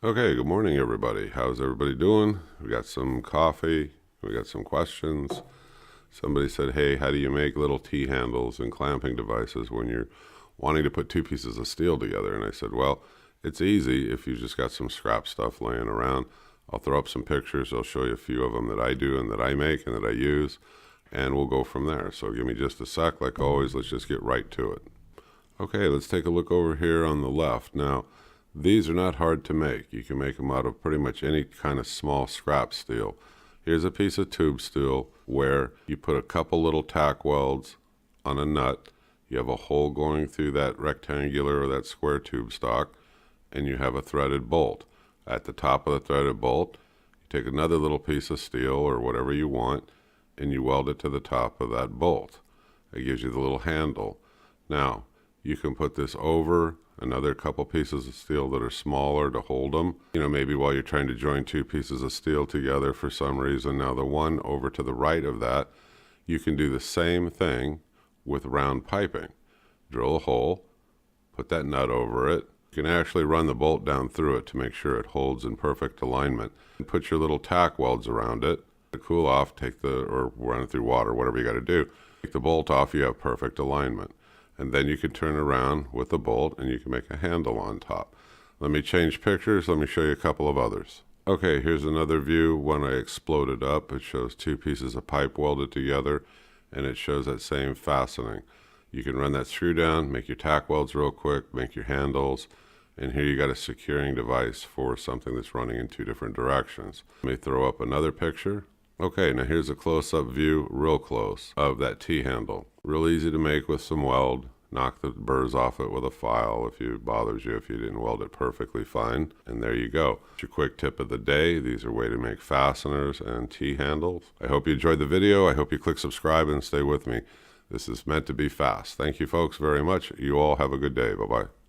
Okay, good morning, everybody. How's everybody doing? We got some coffee. We got some questions. Somebody said, hey, how do you make little T-handles and clamping devices when you're wanting to put two pieces of steel together? And I said, well, it's easy if you just got some scrap stuff laying around. I'll throw up some pictures. I'll show you a few of them that I do and that I make and that I use, and we'll go from there. So give me just a sec. Like always, let's just get right to it. Okay, let's take a look over here on the left. Now, these are not hard to make. You can make them out of pretty much any kind of small scrap steel. Here's a piece of tube steel where you put a couple little tack welds on a nut. You have a hole going through that rectangular or that square tube stock, and you have a threaded bolt. At the top of the threaded bolt, you take another little piece of steel or whatever you want, and you weld it to the top of that bolt. It gives you the little handle. Now, you can put this over another couple pieces of steel that are smaller to hold them. Maybe while you're trying to join two pieces of steel together for some reason. Now the one over to the right of that, you can do the same thing with round piping. Drill a hole, put that nut over it. You can actually run the bolt down through it to make sure it holds in perfect alignment. And put your little tack welds around it. To cool off, or run it through water, whatever you got to do. Take the bolt off, you have perfect alignment. And then you can turn around with the bolt and you can make a handle on top. Let me change pictures. Let me show you a couple of others. Okay, here's another view when I exploded up. It shows two pieces of pipe welded together, and it shows that same fastening. You can run that screw down, make your tack welds real quick, make your handles, and here you got a securing device for something that's running in two different directions. Let me throw up another picture. Okay, now here's a close-up view, real close, of that T-handle. Real easy to make with some weld. Knock the burrs off it with a file if it bothers you if you didn't weld it perfectly fine. And there you go. It's your quick tip of the day. These are a way to make fasteners and T-handles. I hope you enjoyed the video. I hope you click subscribe and stay with me. This is meant to be fast. Thank you folks very much. You all have a good day. Bye-bye.